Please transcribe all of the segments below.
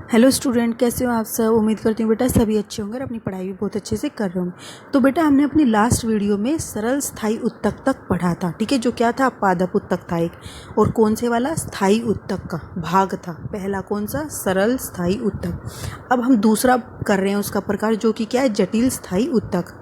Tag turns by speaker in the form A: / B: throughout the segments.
A: Hello student, कैसे हो आप सब। उम्मीद करती हूँ बेटा सभी अच्छे होंगे और अपनी पढ़ाई भी बहुत अच्छे से कर रहे होंगे। तो बेटा हमने अपनी लास्ट वीडियो में सरल स्थायी उत्तक तक पढ़ा था, ठीक है। जो क्या था, पादप उत्तक था एक, और कौन से वाला, स्थायी उत्तक का भाग था पहला, कौन सा, सरल स्थायी उत्तक। अब हम दूसरा कर रहे हैं उसका प्रकार, जो कि क्या है, जटिल स्थायी उत्तक।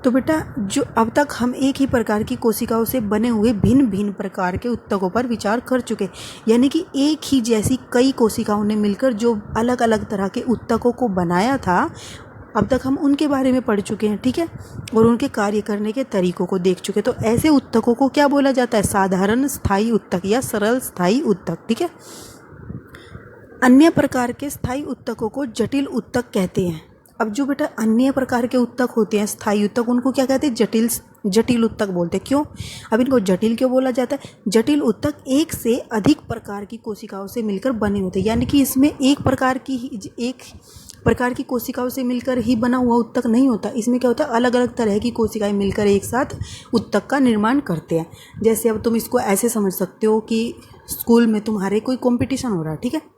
A: तो बेटा जो अब तक हम एक ही प्रकार की कोशिकाओं से बने हुए भिन्न भिन्न प्रकार के उत्तकों पर विचार कर चुके, यानी कि एक ही जैसी कई कोशिकाओं ने मिलकर जो अलग अलग तरह के उत्तकों को बनाया था, अब तक हम उनके बारे में पढ़ चुके हैं, ठीक है, और उनके कार्य करने के तरीकों को देख चुके। तो ऐसे उत्तकों को क्या बोला जाता है, साधारण स्थायी उत्तक या सरल स्थायी उत्तक, ठीक है। अन्य प्रकार के स्थायी उत्तकों को जटिल उत्तक कहते हैं। अब जो बेटा अन्य प्रकार के उत्तक होते हैं, स्थायी उत्तक, उनको क्या कहते हैं, जटिल उत्तक बोलते हैं। क्यों, अब इनको जटिल क्यों बोला जाता है? जटिल उत्तक एक से अधिक प्रकार की कोशिकाओं से मिलकर बने होते हैं, यानी कि इसमें एक प्रकार की कोशिकाओं से मिलकर ही बना हुआ उत्तक नहीं होता। इसमें क्या होता है, अलग अलग तरह की कोशिकाएं मिलकर एक साथ उत्तक का निर्माण करते हैं। जैसे अब तुम इसको ऐसे समझ सकते हो कि स्कूल में तुम्हारे कोई कॉम्पिटिशन हो रहा है, ठीक है,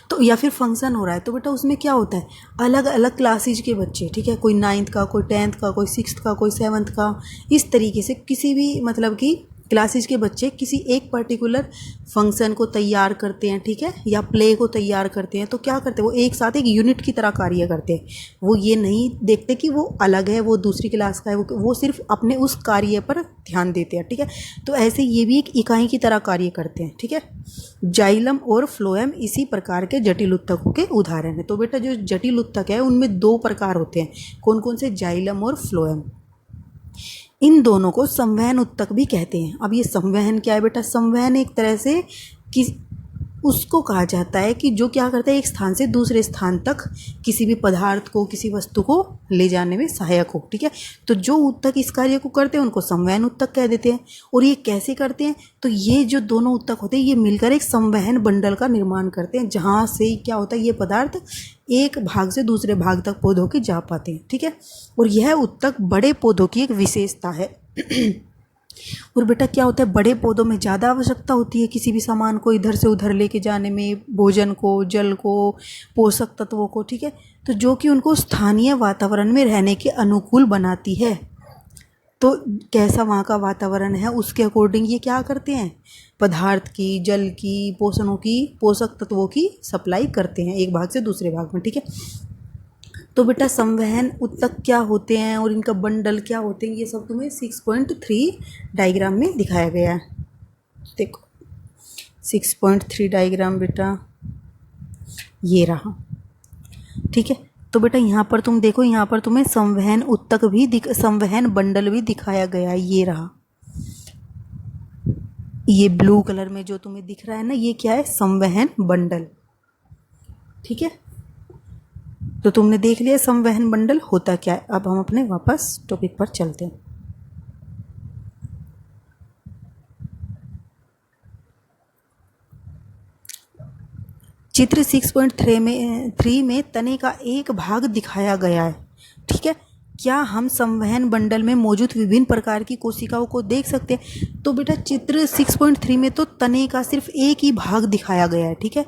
A: तो या फिर फंक्शन हो रहा है, तो बेटा उसमें क्या होता है, अलग अलग क्लासेज के बच्चे, ठीक है, कोई 9th का, कोई 10th का, कोई 6th का, कोई 7th का, इस तरीके से किसी भी मतलब कि क्लासेज के बच्चे किसी एक पर्टिकुलर फंक्शन को तैयार करते हैं, ठीक है, या प्ले को तैयार करते हैं। तो क्या करते हैं, वो एक साथ एक यूनिट की तरह कार्य करते हैं। वो ये नहीं देखते कि वो अलग है, वो दूसरी क्लास का है, वो सिर्फ अपने उस कार्य पर ध्यान देते हैं, ठीक है। तो ऐसे ये भी एक इकाई की तरह कार्य करते हैं, ठीक है। जाइलम और फ्लोएम इसी प्रकार के जटिल उत्तकों के उदाहरण है। तो बेटा जो जटिल उत्तक है उनमें दो प्रकार होते हैं, कौन कौन से, जाइलम और फ्लोएम। इन दोनों को संवहन उत्तक भी कहते हैं। अब ये संवहन क्या है बेटा, संवहन एक तरह से उसको कहा जाता है कि जो क्या करता है, एक स्थान से दूसरे स्थान तक किसी भी पदार्थ को, किसी वस्तु को ले जाने में सहायक हो, ठीक है। तो जो उत्तक इस कार्य को करते हैं उनको संवहन उत्तक कह देते हैं। और ये कैसे करते हैं, तो ये जो दोनों उत्तक होते हैं ये मिलकर एक संवहन बंडल का निर्माण करते हैं, जहाँ से क्या होता है, ये पदार्थ एक भाग से दूसरे भाग तक पौधों के जा पाते हैं, ठीक है। और यह उत्तक बड़े पौधों की एक विशेषता है। और बेटा क्या होता है, बड़े पौधों में ज़्यादा आवश्यकता होती है किसी भी सामान को इधर से उधर लेके जाने में, भोजन को, जल को, पोषक तत्वों को, ठीक है, तो जो कि उनको स्थानीय वातावरण में रहने के अनुकूल बनाती है। तो कैसा वहाँ का वातावरण है उसके अकॉर्डिंग ये क्या करते हैं, पदार्थ की, जल की, पोषक तत्वों की सप्लाई करते हैं एक भाग से दूसरे भाग में, ठीक है। तो बेटा संवहन उत्तक क्या होते हैं और इनका बंडल क्या होते हैं, ये सब तुम्हें 6.3 डायग्राम में दिखाया गया है। देखो 6.3 डायग्राम बेटा ये रहा, ठीक है। तो बेटा यहाँ पर तुम देखो, यहाँ पर तुम्हें संवहन उत्तक भी संवहन बंडल भी दिखाया गया है, ये रहा। ये ब्लू कलर में जो तुम्हें दिख रहा है ना, ये क्या है, संवहन बंडल, ठीक है। तो तुमने देख लिया संवहन बंडल होता क्या है। अब हम अपने वापस टॉपिक पर चलते हैं। चित्र 6.3 में तने का एक भाग दिखाया गया है, ठीक है। क्या हम संवहन बंडल में मौजूद विभिन्न प्रकार की कोशिकाओं को देख सकते हैं? तो बेटा चित्र 6.3 में तो तने का सिर्फ एक ही भाग दिखाया गया है, ठीक है।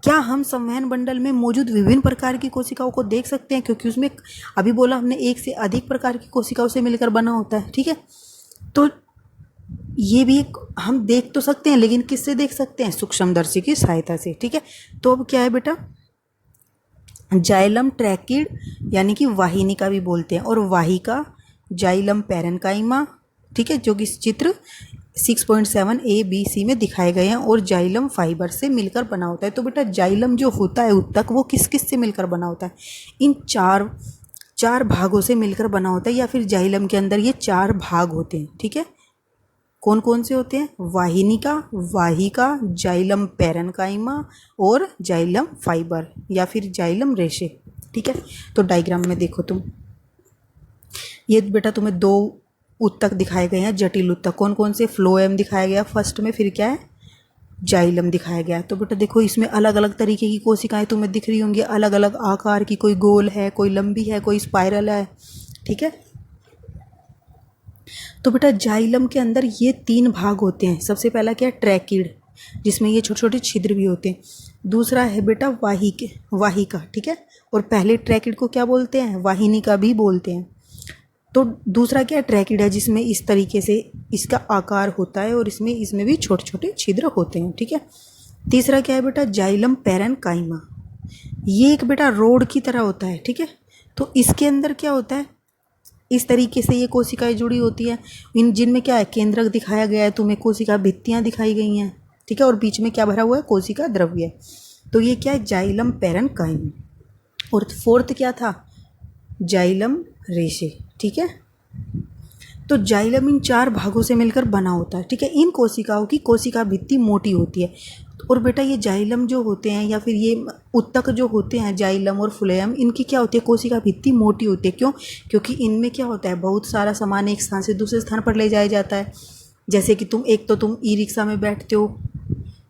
A: क्या हम संवहन बंडल में मौजूद विभिन्न प्रकार की कोशिकाओं को देख सकते हैं, क्योंकि उसमें अभी बोला हमने एक से अधिक प्रकार की कोशिकाओं से मिलकर बना होता है, ठीक है। तो ये भी हम देख तो सकते हैं, लेकिन किससे देख सकते हैं, सूक्ष्मदर्शी की सहायता से, ठीक है। तो अब क्या है बेटा, जाइलम ट्रैकिड यानी कि वाहिनिका भी बोलते हैं, और वाहिका जाइलम पैरेन्काइमा, ठीक है, जो कि चित्र 6.7 A B C में दिखाए गए हैं, और जाइलम फाइबर से मिलकर बना होता है। तो बेटा जाइलम जो होता है उत्तक, वो किस किस से मिलकर बना होता है, इन चार भागों से मिलकर बना होता है, या फिर जाइलम के अंदर ये 4 भाग होते हैं, ठीक है। कौन कौन से होते हैं, वाहिनिका, वाहिका, जाइलम पैरेन्काइमा और जाइलम फाइबर या फिर जाइलम रेशे, ठीक है। तो डायग्राम में देखो तुम, ये बेटा तुम्हें 2 उत्तक दिखाए गए हैं, जटिल उत्तक। कौन कौन से, फ्लोएम दिखाया गया फर्स्ट में, फिर क्या है, जाइलम दिखाया गया है। तो बेटा देखो इसमें अलग अलग तरीके की कोशिकाएं तुम्हें दिख रही होंगी, अलग अलग आकार की, कोई गोल है, कोई लंबी है, कोई स्पाइरल है, ठीक है। तो बेटा जाइलम के अंदर ये 3 भाग होते हैं। सबसे पहला क्या है, ट्रैकिड, जिसमें ये छोटे छोटे छिद्र भी होते हैं। दूसरा है बेटा वाहिका, ठीक है। और पहले ट्रैकिड को क्या बोलते हैं, वाहिनिका भी बोलते हैं। तो दूसरा क्या ट्रैकिड है, जिसमें इस तरीके से इसका आकार होता है और इसमें भी छोटे छोटे छिद्र होते हैं, ठीक है। तीसरा क्या है बेटा, जाइलम पैरेन्काइमा। ये एक बेटा रोड की तरह होता है, ठीक है। तो इसके अंदर क्या होता है, इस तरीके से ये कोशिकाएं जुड़ी होती है, इन जिनमें क्या है, केंद्रक दिखाया गया है तुम्हें, कोशिका भित्तियाँ दिखाई गई हैं, ठीक है। और बीच में क्या भरा हुआ है, कोशिका द्रव्य। तो ये क्या है, जाइलम पैरेन्काइमा। और फोर्थ क्या था, जाइलम रेशे, ठीक है। तो जाइलम इन 4 भागों से मिलकर बना होता है, ठीक है। इन कोशिकाओं की कोशिका भित्ति मोटी होती है। और बेटा ये जाइलम जो होते हैं या फिर ये उत्तक जो होते हैं, जाइलम और फ्लोएम, इनकी क्या होती है, कोशिका भित्ति मोटी होती है। क्यों, क्योंकि इनमें क्या होता है, बहुत सारा सामान एक स्थान से दूसरे स्थान पर ले जाया जाता है। जैसे कि तुम ई रिक्शा में बैठते हो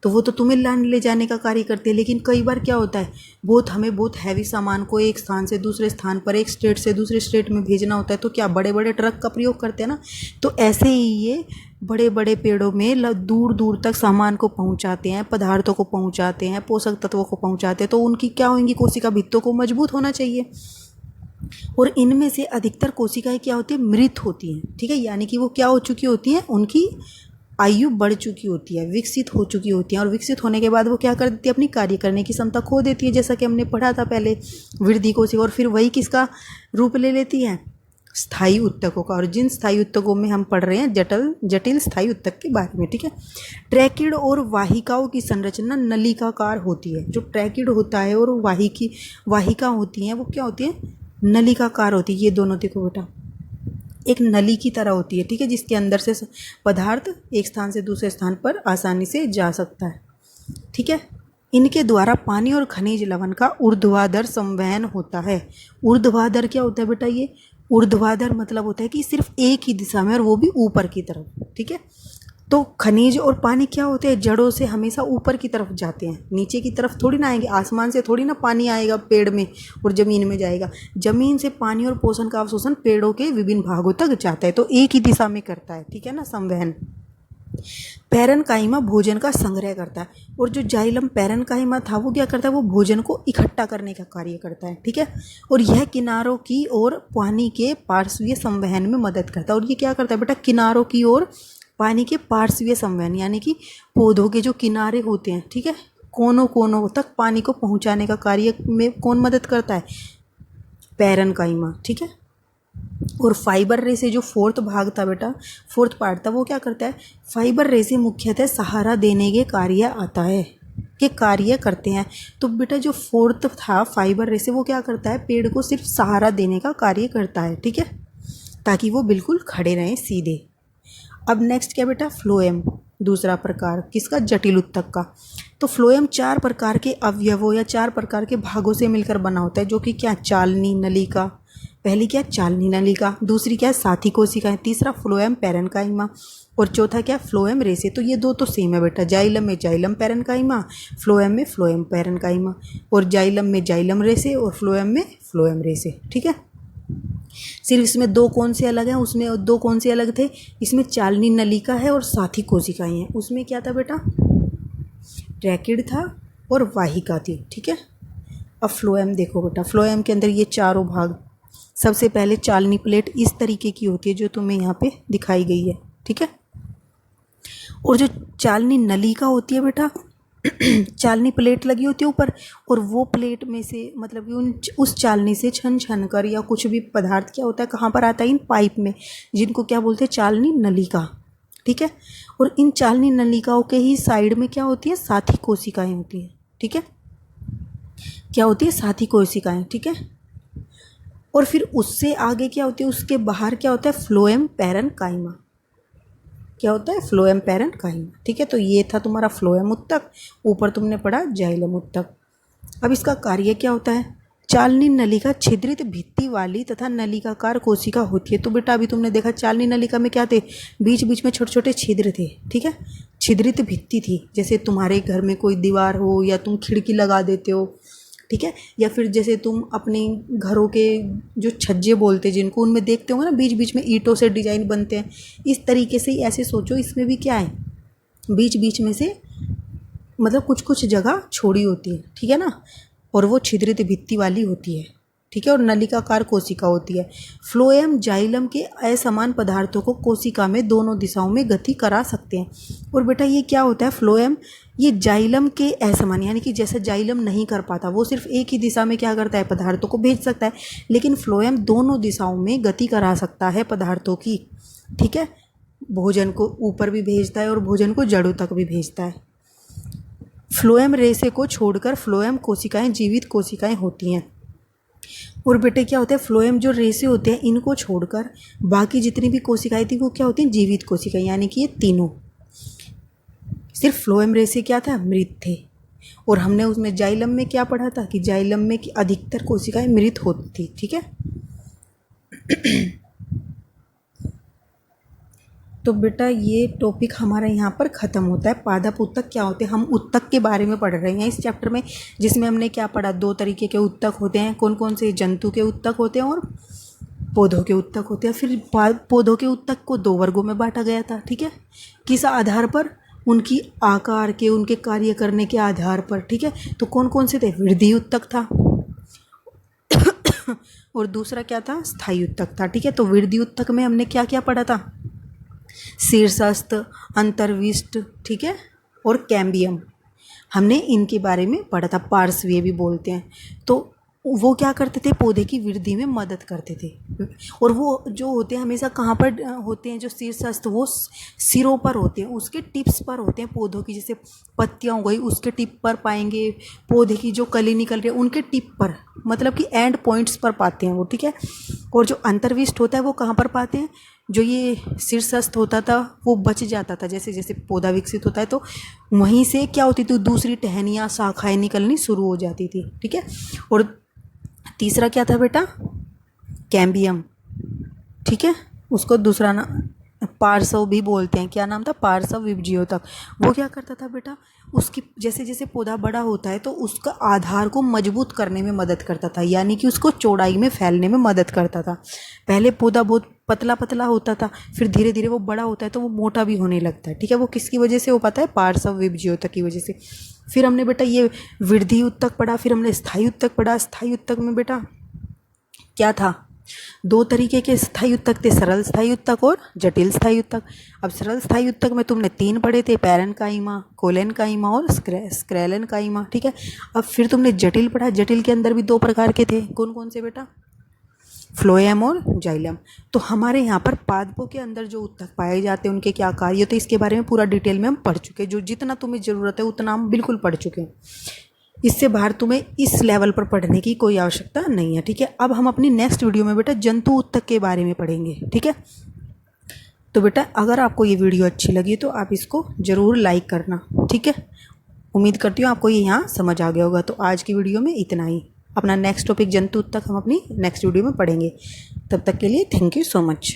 A: तो वो तो तुम्हें ले जाने का कार्य करते हैं, लेकिन कई बार क्या होता है, हमें बहुत हैवी सामान को एक स्थान से दूसरे स्थान पर, एक स्टेट से दूसरे स्टेट में भेजना होता है, तो क्या बड़े बड़े ट्रक का प्रयोग करते हैं ना। तो ऐसे ही ये बड़े बड़े पेड़ों में दूर दूर तक सामान को पहुंचाते हैं, पदार्थों को पहुंचाते हैं, पोषक तत्वों को पहुंचाते हैं। तो उनकी क्या होंगी, कोशिका भित्तों को मजबूत होना चाहिए। और इनमें से अधिकतर कोशिकाएं क्या होती है, मृत होती हैं, ठीक है। यानी कि वो क्या हो चुकी होती हैं, उनकी आयु बढ़ चुकी होती है, विकसित हो चुकी होती है। और विकसित होने के बाद वो क्या कर देती है, अपनी कार्य करने की क्षमता खो देती है, जैसा कि हमने पढ़ा था पहले, वृद्धि कोशिका। और फिर वही किसका रूप ले लेती है, स्थायी उत्तकों का। और जिन स्थायी उत्तकों में हम पढ़ रहे हैं जटिल स्थायी उत्तक के बारे में, ठीक है। ट्रैकिड और वाहिकाओं की संरचना नलिकाकार होती है। जो ट्रैकिड होता है और वाहिका होती हैं, वो क्या होती है, नलिकाकार होती है। ये दोनों देखो बेटा, एक नली की तरह होती है, ठीक है, जिसके अंदर से पदार्थ एक स्थान से दूसरे स्थान पर आसानी से जा सकता है, ठीक है। इनके द्वारा पानी और खनिज लवण का ऊर्ध्वाधर संवहन होता है। ऊर्ध्वाधर क्या होता है बेटा, ये ऊर्ध्वाधर मतलब होता है कि सिर्फ एक ही दिशा में, और वो भी ऊपर की तरफ, ठीक है। तो खनिज और पानी क्या होते हैं, जड़ों से हमेशा ऊपर की तरफ जाते हैं, नीचे की तरफ थोड़ी ना आएंगे। आसमान से थोड़ी ना पानी आएगा पेड़ में और ज़मीन में जाएगा। ज़मीन से पानी और पोषण का अवशोषण पेड़ों के विभिन्न भागों तक जाता है, तो एक ही दिशा में करता है, ठीक है ना, संवहन। पैरेन्काइमा भोजन का संग्रह करता है, और जो जाइलम पैरेन्काइमा था वो क्या करता है, वो भोजन को इकट्ठा करने का कार्य करता है, ठीक है। और यह किनारों की ओर पानी के पार्श्वीय संवहन में मदद करता है। और ये क्या करता है बेटा, किनारों की ओर पानी के पार्श्वीय संवहन, यानी कि पौधों के जो किनारे होते हैं, ठीक है, कोनों कोनों तक पानी को पहुंचाने का कार्य में कौन मदद करता है, पैरेन्काइमा, ठीक है। और फाइबर रेशे जो फोर्थ भाग था बेटा, फोर्थ पार्ट था, वो क्या करता है, फाइबर रेशे मुख्यतः सहारा देने के कार्य आता है, के कार्य करते हैं। तो बेटा जो फोर्थ था फाइबर रेशे, वो क्या करता है, पेड़ को सिर्फ सहारा देने का कार्य करता है, ठीक है, ताकि वो बिल्कुल खड़े रहें सीधे। अब नेक्स्ट क्या बेटा, फ्लोएम, दूसरा प्रकार किसका, जटिल उत्तक का। तो फ्लोएम 4 प्रकार के अवयवों या 4 प्रकार के भागों से मिलकर बना होता है, जो कि क्या, चालनी नलिका, पहली क्या चालनी नलिका, दूसरी क्या साथी कोशिकाएं, तीसरा फ्लोएम पैरेन्काइमा, और चौथा क्या, फ्लोएम रेशे। तो ये दो तो सेम है बेटा, जाइलम में जाइलम पैरेन्काइमा, फ्लोएम में फ्लोएम पैरेन्काइमा, और जाइलम में जाइलम रेशे और फ्लोएम में फ्लोएम रेशे, ठीक है। सिर्फ इसमें दो कौन से अलग हैं, उसमें दो कौन से अलग थे, इसमें चालनी नलिका है और साथी कोशिकाएं हैं। उसमें क्या था बेटा, ट्रैकिड था और वाहिका थी, ठीक है। अब फ्लोएम देखो बेटा, फ्लोएम के अंदर ये चारों भाग, सबसे पहले चालनी प्लेट इस तरीके की होती है जो तुम्हें यहाँ पे दिखाई गई है, ठीक है। और जो चालनी नलिका होती है बेटा, चालनी प्लेट लगी होती है ऊपर, और वो प्लेट में से मतलब कि उस चालनी से छन छन कर या कुछ भी पदार्थ क्या होता है, कहाँ पर आता है, इन पाइप में, जिनको क्या बोलते हैं, चालनी नलिका, ठीक है। और इन चालनी नलिकाओं के ही साइड में क्या होती है, साथी कोशिकाएं होती हैं, ठीक है, क्या होती है, साथी कोशिकाएं, ठीक है। और फिर उससे आगे क्या होती है, उसके बाहर क्या होता है, फ्लोएम पैरेन्काइमा, क्या होता है, फ्लोएम पैरेन्काइमा, ठीक है। तो ये था तुम्हारा फ्लोएम उत्तक, ऊपर तुमने पढ़ा जाइलम उत्तक। अब इसका कार्य क्या होता है, चालनी नलिका छिद्रित भित्ति वाली तथा नलिकाकार कोशिका होती है। तो बेटा अभी तुमने देखा चालनी नलिका में क्या थे, बीच बीच में छोटे छोटे छिद्र थे, ठीक है, छिद्रित भित्ति थी। जैसे तुम्हारे घर में कोई दीवार हो या तुम खिड़की लगा देते हो, ठीक है, या फिर जैसे तुम अपने घरों के जो छज्जे बोलते हैं जिनको, उनमें देखते होंगे ना, बीच बीच में ईंटों से डिजाइन बनते हैं। इस तरीके से ही ऐसे सोचो, इसमें भी क्या है, बीच बीच में से मतलब कुछ कुछ जगह छोड़ी होती है, ठीक है ना, और वो छिद्रित भित्ति वाली होती है, ठीक है, और नलिकाकार कोशिका होती है। फ्लोएम जाइलम के असमान पदार्थों को कोशिका में दोनों दिशाओं में गति करा सकते हैं। और बेटा ये क्या होता है फ्लोएम, ये जाइलम के असमान, यानी कि जैसे जाइलम नहीं कर पाता, वो सिर्फ एक ही दिशा में क्या करता है, पदार्थों को भेज सकता है, लेकिन फ्लोएम दोनों दिशाओं में गति करा सकता है पदार्थों की, ठीक है, भोजन को ऊपर भी भेजता है और भोजन को जड़ों तक भी भेजता है। फ्लोएम रेशे को छोड़कर फ्लोएम कोशिकाएं जीवित कोशिकाएं होती हैं। और बेटे क्या होता है, फ्लोएम जो रेशे होते हैं इनको छोड़कर बाकी जितनी भी कोशिकाएं थी वो क्या होती हैं, जीवित कोशिकाएं, यानी कि ये तीनों। सिर्फ फ्लोएम रेशे क्या था, मृत थे। और हमने उसमें जाइलम में क्या पढ़ा था कि जाइलम में कि अधिकतर कोशिकाएं मृत होती थी, ठीक है। तो बेटा ये टॉपिक हमारा यहाँ पर ख़त्म होता है। पादप उत्तक क्या होते हैं, हम उत्तक के बारे में पढ़ रहे हैं इस चैप्टर में, जिसमें हमने क्या पढ़ा, 2 तरीके के उत्तक होते हैं, कौन कौन से, जंतु के उत्तक होते हैं और पौधों के उत्तक होते हैं। फिर पौधों के उत्तक को 2 वर्गों में बांटा गया था, ठीक है, किस आधार पर, उनकी आकार के, उनके कार्य करने के आधार पर, ठीक है। तो कौन कौन से थे, वृद्धि उत्तक था और दूसरा क्या था, स्थायी उत्तक था, ठीक है। तो वृद्धि उत्तक में हमने क्या क्या पढ़ा था, शीर्षस्थ, अंतर्विष्ट, ठीक है, और कैम्बियम, हमने इनके बारे में पढ़ा था। पार्श्वीय भी बोलते हैं। तो वो क्या करते थे, पौधे की वृद्धि में मदद करते थे। और वो जो होते हैं हमेशा कहाँ पर होते हैं, जो शीर्षस्थ, वो सिरों पर होते हैं, उसके टिप्स पर होते हैं पौधों की, जैसे पत्तियाँ हो गई उसके टिप पर पाएंगे, पौधे की जो कली निकल रही है उनके टिप पर, मतलब कि एंड पॉइंट्स पर पाते हैं वो, ठीक है। और जो अंतर्विष्ट होता है वो कहाँ पर पाते हैं, जो ये शीर्षस्थ होता था वो बच जाता था, जैसे जैसे पौधा विकसित होता है तो वहीं से क्या होती थी, दूसरी टहनियाँ शाखाएँ निकलनी शुरू हो जाती थी, ठीक है। और तीसरा क्या था बेटा, कैम्बियम, ठीक है, उसको दूसरा ना पार्श्व भी बोलते हैं, क्या नाम था, पार्श्व विभजियोतक। वो क्या करता था बेटा, उसकी जैसे जैसे पौधा बड़ा होता है तो उसका आधार को मजबूत करने में मदद करता था, यानी कि उसको चौड़ाई में फैलने में मदद करता था। पहले पौधा बहुत पतला पतला होता था, फिर धीरे धीरे वो बड़ा होता है तो वो मोटा भी होने लगता है, ठीक है। वो किसकी वजह से हो पाता है, पार्श्व विभजियोतक की वजह से। फिर हमने बेटा ये वृद्धि उत्तक पढ़ा, फिर हमने स्थायी उत्तक पढ़ा। स्थायी उत्तक में बेटा क्या था, 2 तरीके के स्थायी उत्तक थे, सरल स्थायी उत्तक और जटिल स्थायी उत्तक। अब सरल स्थायी उत्तक में तुमने 3 पढ़े थे, पैरेन्काइमा, कोलेनकाइमा और स्क्रेलेनकाइमा, ठीक है। अब फिर तुमने जटिल पढ़ा, जटिल के अंदर भी 2 प्रकार के थे, कौन कौन से बेटा, फ्लोएम और जाइलम। तो हमारे यहाँ पर पादपों के अंदर जो उत्तक पाए जाते हैं उनके क्या कार्य होते हैं, इसके बारे में पूरा डिटेल में हम पढ़ चुके हैं। जो जितना तुम्हें ज़रूरत है उतना हम बिल्कुल पढ़ चुके हैं। इससे बाहर तुम्हें इस लेवल पर पढ़ने की कोई आवश्यकता नहीं है, ठीक है। अब हम अपनी नेक्स्ट वीडियो में बेटा जंतु उत्तक के बारे में पढ़ेंगे, ठीक है। तो बेटा अगर आपको ये वीडियो अच्छी लगी तो आप इसको ज़रूर लाइक करना, ठीक है। उम्मीद करती हूँ आपको ये यहाँ समझ आ गया होगा। तो आज की वीडियो में इतना ही। अपना नेक्स्ट टॉपिक जंतु उत्तक हम अपनी नेक्स्ट वीडियो में पढ़ेंगे। तब तक के लिए थैंक यू सो मच।